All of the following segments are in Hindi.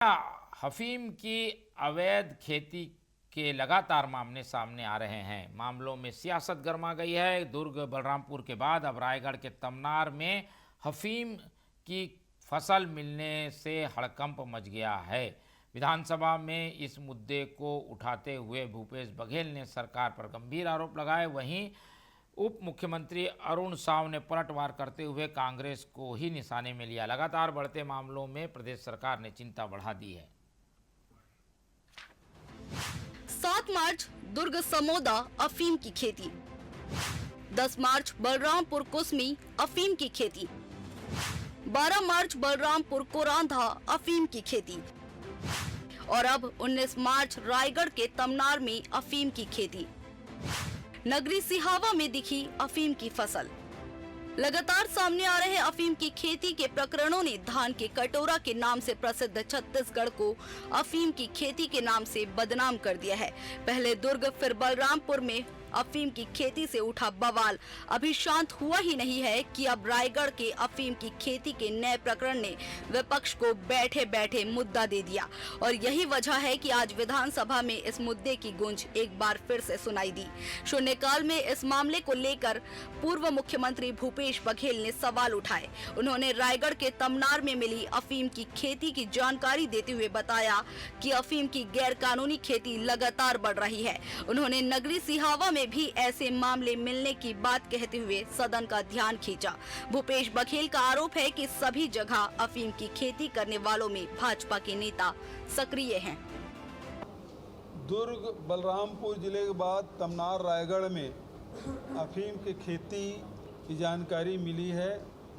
अफीम की अवैध खेती के लगातार मामले सामने आ रहे हैं। मामलों में सियासत गर्मा गई है। दुर्ग बलरामपुर के बाद अब रायगढ़ के तमनार में अफीम की फसल मिलने से हड़कंप मच गया है। विधानसभा में इस मुद्दे को उठाते हुए भूपेश बघेल ने सरकार पर गंभीर आरोप लगाए। वहीं उप मुख्यमंत्री अरुण साव ने पलटवार करते हुए कांग्रेस को ही निशाने में लिया। लगातार बढ़ते मामलों में प्रदेश सरकार ने चिंता बढ़ा दी है। 7 मार्च दुर्ग समोदा अफीम की खेती, 10 मार्च बलरामपुर कुसमी अफीम की खेती, 12 मार्च बलरामपुर कोरांधा अफीम की खेती और अब 19 मार्च रायगढ़ के तमनार में अफीम की खेती। नगरी सिहावा में दिखी अफीम की फसल। लगातार सामने आ रहे अफीम की खेती के प्रकरणों ने धान के कटोरा के नाम से प्रसिद्ध छत्तीसगढ़ को अफीम की खेती के नाम से बदनाम कर दिया है। पहले दुर्ग फिर बलरामपुर में अफीम की खेती से उठा बवाल अभी शांत हुआ ही नहीं है कि अब रायगढ़ के अफीम की खेती के नए प्रकरण ने विपक्ष को बैठे बैठे मुद्दा दे दिया और यही वजह है कि आज विधानसभा में इस मुद्दे की गूंज एक बार फिर से सुनाई दी। शून्यकाल में इस मामले को लेकर पूर्व मुख्यमंत्री भूपेश बघेल ने सवाल उठाए। उन्होंने रायगढ़ के तमनार में मिली अफीम की खेती की जानकारी देते हुए बताया कि अफीम की गैर कानूनी खेती लगातार बढ़ रही है। उन्होंने नगरी सिहावा में भी ऐसे मामले मिलने की बात कहते हुए सदन का ध्यान खींचा। भूपेश बघेल का आरोप है कि सभी जगह अफीम की खेती करने वालों में भाजपा के नेता सक्रिय हैं। दुर्ग बलरामपुर जिले के बाद तमनार रायगढ़ में अफीम की खेती की जानकारी मिली है।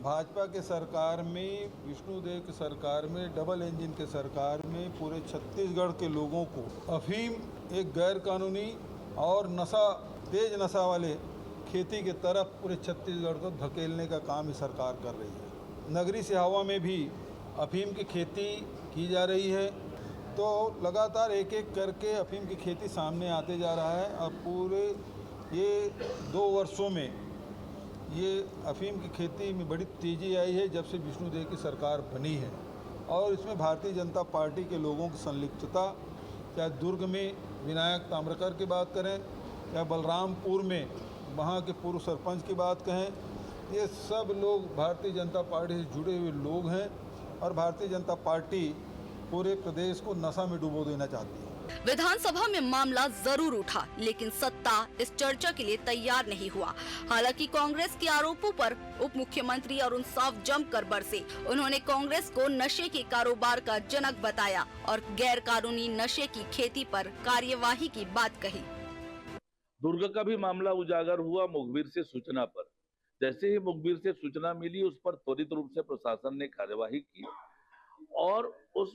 भाजपा के सरकार में, विष्णुदेव की सरकार में, डबल इंजन के सरकार में पूरे छत्तीसगढ़ के लोगों को अफीम एक गैर कानूनी और तेज नशा वाले खेती के तरफ पूरे छत्तीसगढ़ को धकेलने का काम ही सरकार कर रही है। नगरी सिहावा में भी अफीम की खेती की जा रही है। तो लगातार एक एक करके अफीम की खेती सामने आते जा रहा है। अब पूरे ये 2 वर्षों में ये अफीम की खेती में बड़ी तेज़ी आई है जब से विष्णुदेव की सरकार बनी है और इसमें भारतीय जनता पार्टी के लोगों की संलिप्तता, चाहे दुर्ग में विनायक ताम्रकर की बात करें या बलरामपुर में वहाँ के पूर्व सरपंच की बात कहें, ये सब लोग भारतीय जनता पार्टी से जुड़े हुए लोग हैं और भारतीय जनता पार्टी पूरे प्रदेश को नशा में डुबो देना चाहती है। विधानसभा में मामला जरूर उठा लेकिन सत्ता इस चर्चा के लिए तैयार नहीं हुआ। हालांकि कांग्रेस के आरोपों पर उप मुख्यमंत्री अरुण साव जमकर बरसे। उन्होंने कांग्रेस को नशे के कारोबार का जनक बताया और गैर कानूनी नशे की खेती पर कार्यवाही की बात कही। दुर्ग का भी मामला उजागर हुआ मुखबिर से सूचना पर। जैसे ही मुखबिर से सूचना मिली उस पर त्वरित रूप से प्रशासन ने कार्यवाही की और उस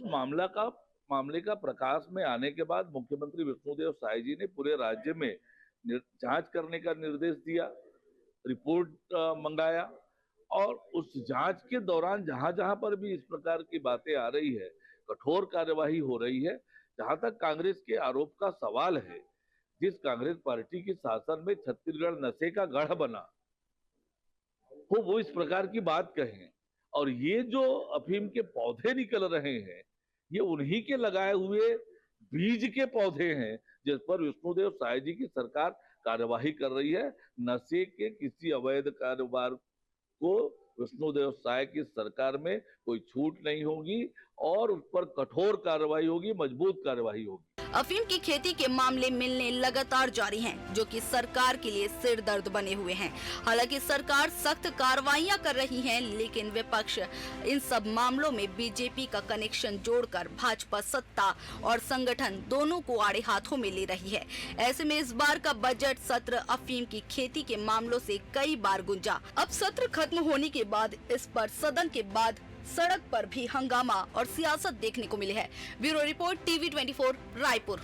मामले का प्रकाश में आने के बाद मुख्यमंत्री विष्णुदेव साय जी ने पूरे राज्य में जांच करने का निर्देश दिया, रिपोर्ट मंगाया और उस जांच के दौरान जहां जहां पर भी इस प्रकार की बातें आ रही है कठोर कार्यवाही हो रही है। जहां तक कांग्रेस के आरोप का सवाल है, जिस कांग्रेस पार्टी के शासन में छत्तीसगढ़ नशे का गढ़ बना वो इस प्रकार की बात कहें और ये जो अफीम के पौधे निकल रहे हैं ये उन्हीं के लगाए हुए बीज के पौधे हैं जिस पर विष्णुदेव साय जी की सरकार कार्यवाही कर रही है। नशे के किसी अवैध कारोबार को विष्णुदेव साय की सरकार में कोई छूट नहीं होगी और उस पर कठोर कार्रवाई होगी, मजबूत कार्रवाई होगी। अफीम की खेती के मामले मिलने लगातार जारी हैं, जो कि सरकार के लिए सिर दर्द बने हुए हैं। हालांकि सरकार सख्त कार्रवाइयां कर रही है लेकिन विपक्ष इन सब मामलों में बीजेपी का कनेक्शन जोड़कर भाजपा सत्ता और संगठन दोनों को आड़े हाथों में ले रही है। ऐसे में इस बार का बजट सत्र अफीम की खेती के मामलों से कई बार गुंजा। अब सत्र खत्म होने के बाद इस पर सदन के बाद सड़क पर भी हंगामा और सियासत देखने को मिली है। Bureau report TV24 Raipur.